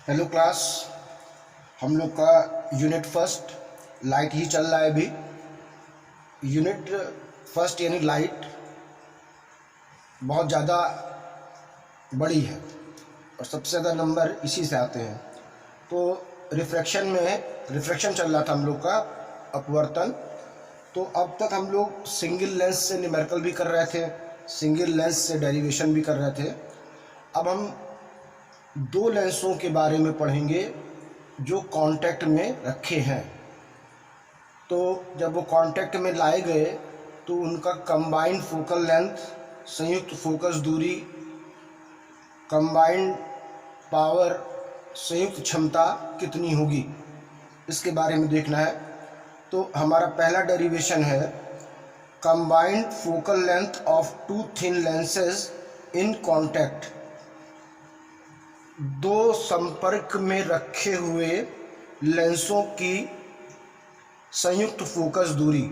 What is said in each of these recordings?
Hello class, हम लोग का यूनिट फर्स्ट लाइट ही चल रहा है अभी। यूनिट फर्स्ट यानी लाइट बहुत ज़्यादा बड़ी है और सबसे ज़्यादा नंबर इसी से आते हैं। तो रिफ्रैक्शन चल रहा था हम लोग का, अपवर्तन। तो अब तक हम लोग सिंगल लेंस से न्यूमेरिकल भी कर रहे थे, सिंगल लेंस से डेरिवेशन भी कर रहे थे। अब हम दो लेंसों के बारे में पढ़ेंगे जो कांटेक्ट में रखे हैं। तो जब वो कांटेक्ट में लाए गए तो उनका कंबाइंड फोकल लेंथ, संयुक्त फोकस दूरी, कंबाइंड पावर, संयुक्त क्षमता कितनी होगी, इसके बारे में देखना है। तो हमारा पहला डेरिवेशन है combined focal length of two thin lenses in contact. दो संपर्क में रखे हुए लेंसों की संयुक्त फोकस दूरी,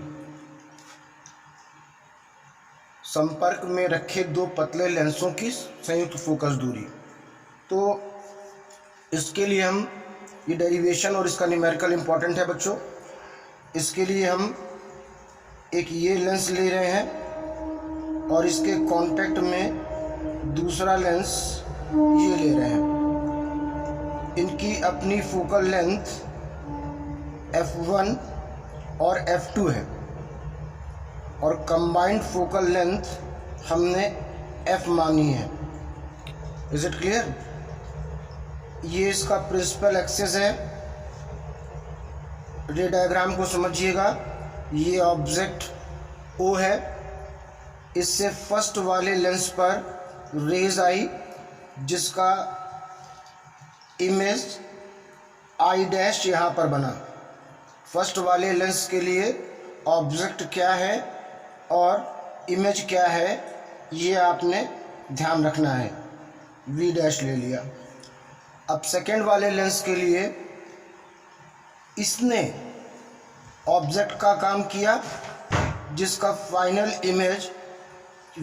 संपर्क में रखे दो पतले लेंसों की संयुक्त फोकस दूरी। तो इसके लिए हम ये डेरिवेशन और इसका न्यूमेरिकल इम्पॉर्टेंट है बच्चों। इसके लिए हम एक ये लेंस ले रहे हैं और इसके कांटेक्ट में दूसरा लेंस ये ले रहे हैं। इनकी अपनी फोकल लेंथ f1 और f2 है और कंबाइंड फोकल लेंथ हमने f मानी है। Is it clear? ये इसका प्रिंसिपल एक्सिस है। रे डायग्राम को समझिएगा। ये ऑब्जेक्ट O है, इससे फर्स्ट वाले लेंस पर रेज आई जिसका इमेज I डैश यहाँ पर बना। फर्स्ट वाले लेंस के लिए ऑब्जेक्ट क्या है और इमेज क्या है ये आपने ध्यान रखना है। V डैश ले लिया। अब सेकेंड वाले लेंस के लिए इसने ऑब्जेक्ट का काम किया जिसका फाइनल इमेज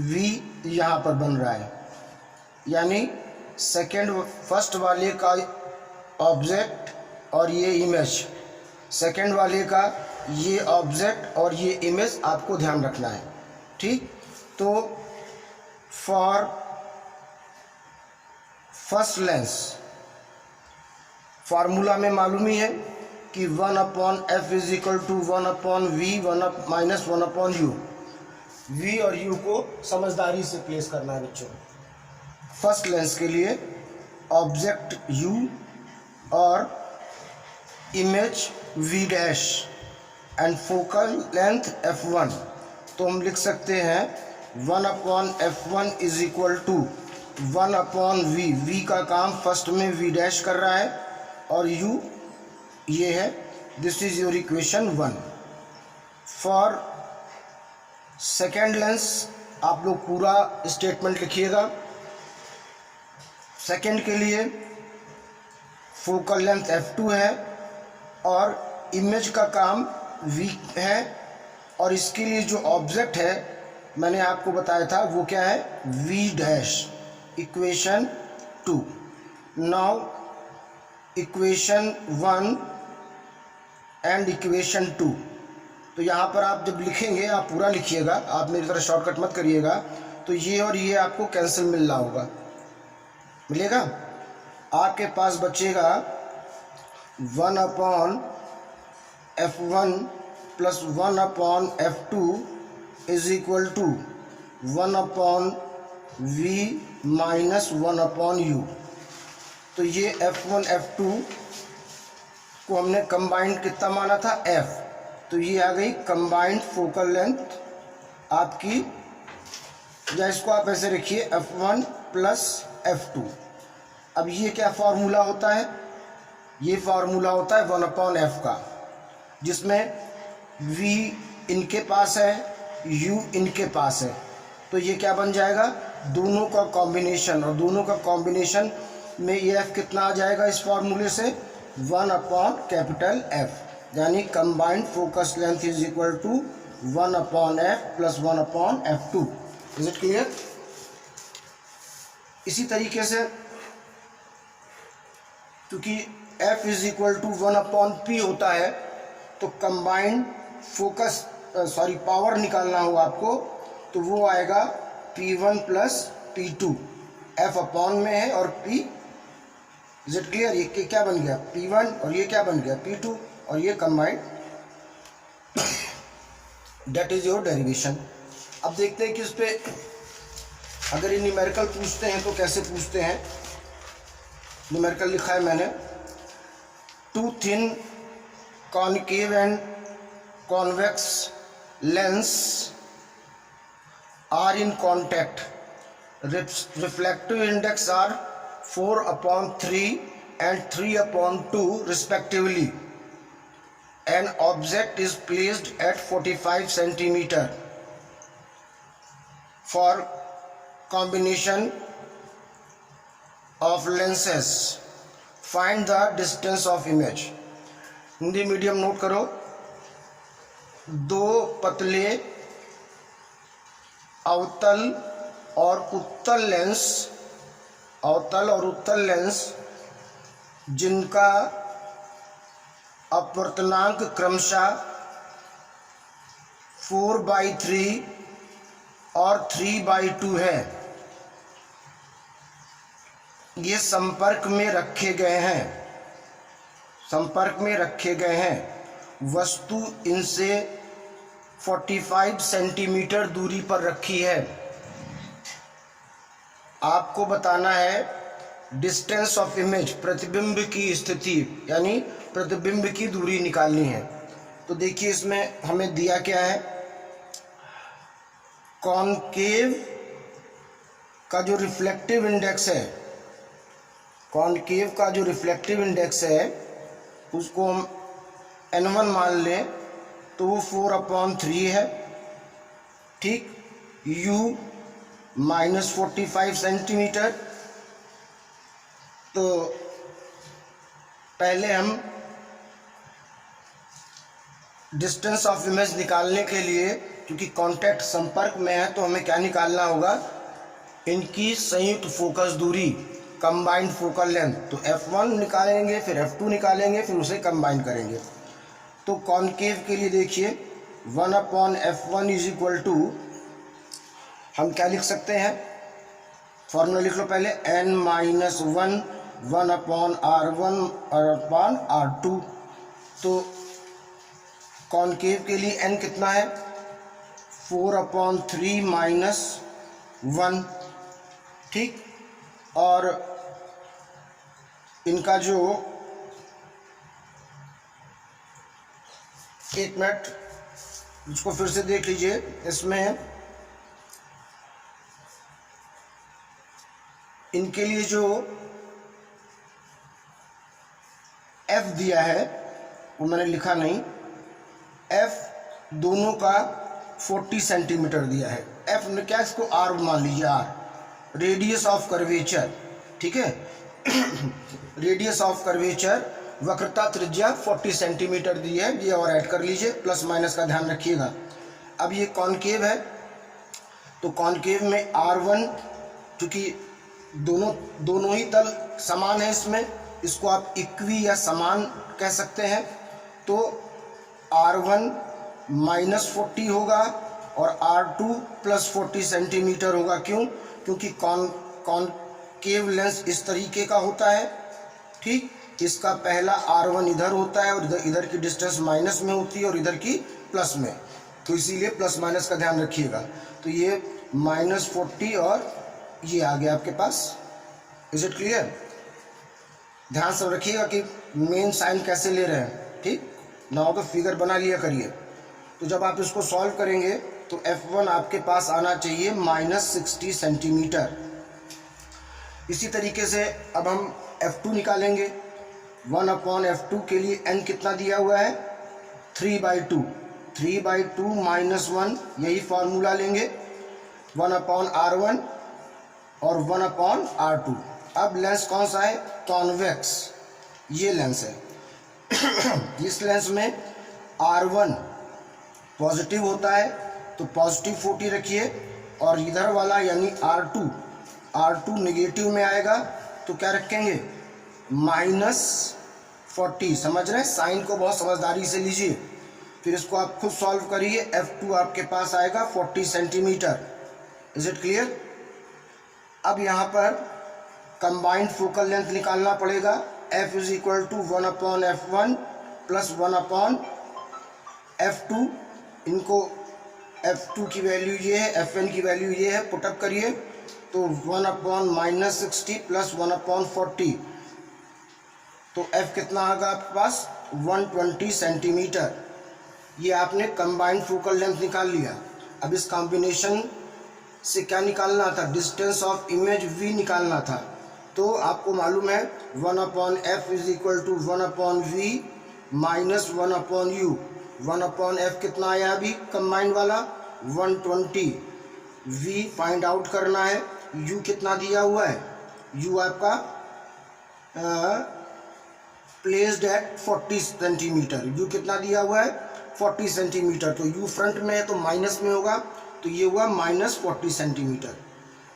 V यहाँ पर बन रहा है, यानी फर्स्ट वाले का ऑब्जेक्ट और ये इमेज, सेकेंड वाले का ये ऑब्जेक्ट और ये इमेज आपको ध्यान रखना है। ठीक, तो फॉर फर्स्ट लेंस फार्मूला में मालूम ही है कि 1/f is equal to 1/v minus 1/u। v और u को समझदारी से प्लेस करना है बच्चों। फर्स्ट लेंस के लिए ऑब्जेक्ट u और image v dash and focal length f1। तो हम लिख सकते हैं 1/f1 is equal to 1/v। v का काम फर्स्ट में v डैश कर रहा है और u ये है। This is your equation 1। For second lens आप लोग पूरा स्टेटमेंट लिखिएगा। सेकेंड के लिए फोकल लेंथ f2 है और इमेज का काम v है और इसके लिए जो ऑब्जेक्ट है मैंने आपको बताया था वो क्या है, v dash. Equation 2। Now equation 1 and equation 2। तो यहाँ पर आप जब लिखेंगे आप पूरा लिखिएगा, आप मेरी तरह शॉर्टकट मत करिएगा। तो ये और ये आपको कैंसिल मिल रहा होगा, मिलेगा। आपके पास बचेगा 1/f1 plus 1/f2 is equal to 1/v minus 1/u। तो ये f1 f2 को हमने कंबाइंड कितना माना था, f। तो ये आ गई कंबाइंड फोकल लेंथ आपकी, या इसको आप ऐसे रखिए f1 प्लस f2। अब ये क्या फार्मूला होता है, ये फार्मूला होता है 1/f का, जिसमें v इनके पास है, u इनके पास है। तो ये क्या बन जाएगा, दोनों का कॉम्बिनेशन, और दोनों का कॉम्बिनेशन में ये f कितना आ जाएगा इस फार्मूले से, 1/F, यानी combined focus length is equal to 1/f plus 1/f2। Is it clear? इसी तरीके से क्योंकि F is equal to 1/P होता है, तो कंबाइंड फोकस पावर निकालना होगा आपको, तो वो आएगा P1 plus P2। F upon में है और P, इज इट क्लियर? ये क्या बन गया P1 और ये क्या बन गया P2 और ये combined, that is your derivation. अब देखते हैं कि इस पे अगर ये न्यूमेरिकल पूछते हैं तो कैसे पूछते हैं। न्यूमेरिकल लिखा है मैंने, two thin concave and convex lens are in contact, refractive index are 4/3 and 3/2 respectively. An object is placed at 45 centimeter for combination of lenses. Find the distance of image. Hindi medium note करो। दो पतले अवतल और उत्तल lens जिनका अपवर्तनांक क्रमशः 4/3 और 3/2 है, ये संपर्क में रखे गए हैं। वस्तु इनसे 45 सेंटीमीटर दूरी पर रखी है। आपको बताना है डिस्टेंस ऑफ इमेज, प्रतिबिंब की स्थिति, यानी प्रतिबिंब की दूरी निकालनी है। तो देखिए इसमें हमें दिया क्या है, कॉनकेव का जो रिफ्लेक्टिव इंडेक्स है, उसको हम n1 मान लें तो वो 4/3 है, ठीक। u -45 centimetre. तो पहले हम डिस्टेंस ऑफ इमेज निकालने के लिए, क्योंकि कांटेक्ट संपर्क में है, तो हमें क्या निकालना होगा, इनकी संयुक्त फोकस दूरी, कंबाइंड फोकल लेंथ। तो f1 निकालेंगे, फिर f2 निकालेंगे, फिर उसे कंबाइन करेंगे। तो कॉनकेव के लिए देखिए 1/f1 इज इक्वल टू, हम क्या लिख सकते हैं, फॉर्मूला लिख लो पहले, n-1 1/r1 और r2। तो कॉनकेव के लिए n कितना है, 4/3 - 1, ठीक। और इनका जो, एक मिनट इसको फिर से देख लीजिए, इसमें इनके लिए जो f दिया है वो मैंने लिखा नहीं, f दोनों का 40 सेंटीमीटर दिया है। f ने क्या, इसको r मान लीजिए, r रेडियस ऑफ कर्वेचर, ठीक है। रेडियस ऑफ कर्वेचर, वक्रता त्रिज्या 40 सेंटीमीटर दी है, ये और ऐड कर लीजिए, प्लस माइनस का ध्यान रखिएगा। अब ये कॉनकेव है, तो कॉनकेव में r1, क्योंकि दोनों ही तल समान है, इसमें इसको आप इक्वी या समान कह सकते हैं। तो r1 -40 होगा और r2 +40 सेंटीमीटर होगा। क्यों? क्योंकि कॉनकेव लेंस इस तरीके का होता है, ठीक। इसका पहला r1 इधर होता है और इधर की डिस्टेंस माइनस में होती है और इधर की प्लस में, तो इसीलिए प्लस माइनस का ध्यान रखिएगा। तो ये -40 और ये आ गया आपके पास। Is it clear? ध्यान से रखिएगा कि मेन साइन कैसे ले रहे हैं, ठीक ना हो तो फिगर बना लिया करिए। तो जब आप इसको सॉल्व करेंगे तो f1 आपके पास आना चाहिए -60 सेंटीमीटर। इसी तरीके से अब हम f2 निकालेंगे। 1/f2 के लिए n कितना दिया हुआ है, 3/2 -1, यही फॉर्मूला लेंगे, 1/r1 और 1/r2। अब लेंस कौन सा है, कॉन्वेक्स, ये लेंस है। इस लेंस में r1 पॉजिटिव होता है तो पॉजिटिव 40 रखिए, और इधर वाला यानी r2 नेगेटिव में आएगा तो क्या रखेंगे, -40, समझ रहे हैं? साइन को बहुत समझदारी से लीजिए, फिर इसको आप खुद सॉल्व करिए। F2 आपके पास आएगा 40 सेंटीमीटर। Is it clear? अब यहाँ पर कंबाइंड फोकल लेंथ निकालना पड़ेगा। F is equal to 1/f1 plus 1/f2। इनको F2 की वैल्यू ये है, Fn की वैल्यू ये है, पुटअप करिए तो 1/-60 प्लस 1/40, तो F कितना आएगा आपके पास? 120 सेंटीमीटर। ये आपने कंबाइंड फोकल लेंथ निकाल लिया। अब इस कॉम्बिनेशन से क्या निकालना था? डिस्टेंस ऑफ इमेज V निकालना था। तो आपको मालूम है 1/f is equal to 1/v minus 1/u। 1/f कितना आया अभी कंबाइंड वाला? 120। v फाइंड आउट करना है। u कितना दिया हुआ है? u आपका प्लेस्ड एट 40 सेंटीमीटर। u कितना दिया हुआ है? 40 सेंटीमीटर। तो u फ्रंट में है तो माइनस में होगा, तो ये हुआ -40 सेंटीमीटर।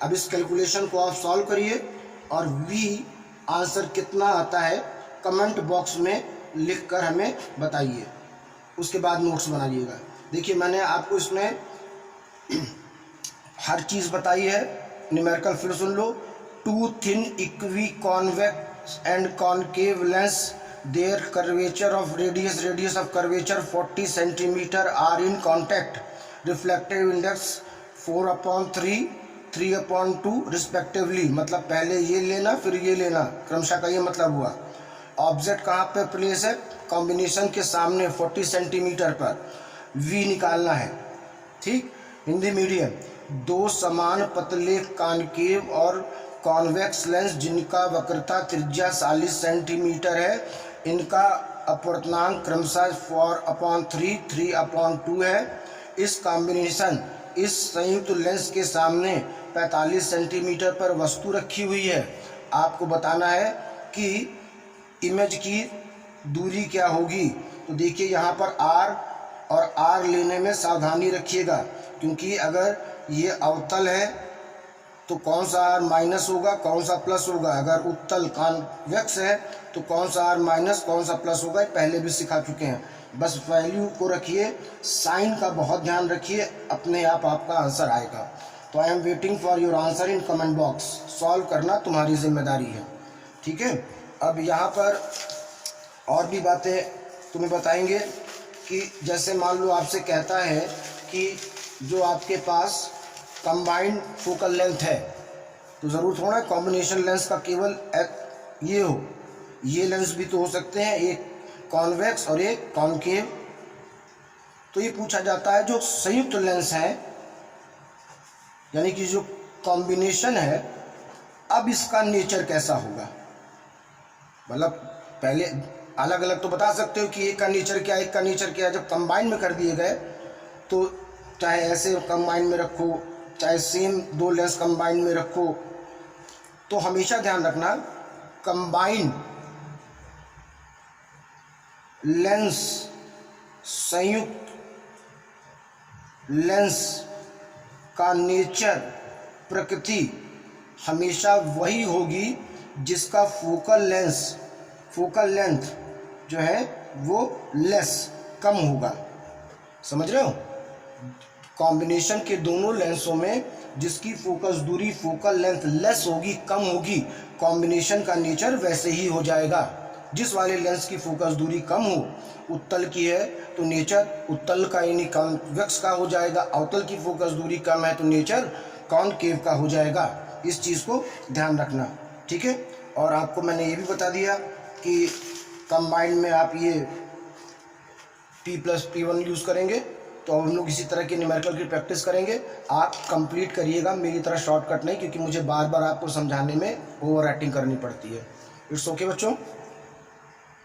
अब इस कैलकुलेशन को आप सॉल्व करिए और v आंसर कितना आता है कमेंट बॉक्स में लिखकर हमें बताइए। उसके बाद नोट्स बनाइएगा। देखिए मैंने आपको इसमें हर चीज़ बताई है। न्यूमेरिकल फिर सुन लो। Two thin equiconvex and concave lens their curvature of radius of curvature 40 centimetre are in contact. Reflective index 4/3 3/2 respectively. मतलब पहले ये लेना फिर ये लेना, क्रमशः का ये मतलब हुआ। ऑब्जेक्ट कहाँ पे प्लेस है? कॉम्बिनेशन के सामने 40 सेंटीमीटर पर। v निकालना है, ठीक। हिंदी मीडियम। दो समान पतले कॉनकेव और कॉन्वेक्स लेंस जिनका वक्रता त्रिज्या 40 सेंटीमीटर है, इनका अपवर्तनांक क्रमशः 4/3 3/2 है। इस कॉम्बिनेशन इस संयुक्त लेंस के सामने 45 सेंटीमीटर पर वस्तु रखी हुई है। आपको बताना है कि इमेज की दूरी क्या होगी। तो देखिए यहाँ पर r और r लेने में सावधानी रखिएगा, क्योंकि अगर ये अवतल है तो कौन सा r माइनस होगा, कौन सा प्लस होगा। अगर उत्तल कॉन्वेक्स है तो कौन सा r माइनस कौन सा प्लस होगा, पहले भी सिखा चुके हैं। बस वैल्यू को रखिए, साइन का बहुत ध्यान रखिए, अपने आप आपका आंसर आएगा। तो I am waiting for your answer in comment box. Solve करना तुम्हारी जिम्मेदारी है, ठीक है। अब यहाँ पर और भी बातें तुम्हें बताएंगे कि जैसे मान लो आपसे कहता है कि जो आपके पास कंबाइंड फोकल लेंथ है, तो ज़रूर थोड़ा कॉम्बिनेशन लेंस का केवल ये हो, ये लेंस भी तो हो सकते हैं, एक कॉन्वेक्स और एक कॉनकेव। तो ये पूछा जाता है जो संयुक्त लेंस है, यानी कि जो कॉम्बिनेशन है, अब इसका नेचर कैसा होगा। मतलब पहले अलग अलग तो बता सकते हो कि एक का नेचर क्या है, एक का नेचर क्या है। जब कंबाइन में कर दिए गए तो चाहे ऐसे कंबाइन में रखो, चाहे सेम दो लेंस कंबाइन में रखो, तो हमेशा ध्यान रखना कंबाइन लेंस, संयुक्त लेंस का नेचर, प्रकृति हमेशा वही होगी जिसका फोकल लेंथ जो है वो लेस, कम होगा। समझ रहे हो? कॉम्बिनेशन के दोनों लेंसों में जिसकी फोकस दूरी, फोकल लेंथ लेस होगी, कम होगी, कॉम्बिनेशन का नेचर वैसे ही हो जाएगा। जिस वाले लेंस की फोकस दूरी कम हो, उत्तल की है तो नेचर उत्तल का यानी कॉन्वेक्स का हो जाएगा। अवतल की फोकस दूरी कम है तो नेचर कॉनकेव का हो जाएगा। इस चीज़ को ध्यान रखना, ठीक है। और आपको मैंने ये भी बता दिया कि कंबाइंड में आप ये P+P1 यूज़ करेंगे, तो हम लोग इसी तरह के न्यूमेरिकल की प्रैक्टिस करेंगे। आप कंप्लीट करिएगा, मेरी तरह शॉर्टकट नहीं, क्योंकि मुझे बार बार आपको समझाने में ओवर एक्टिंग करनी पड़ती है। इट्स ओके बच्चों।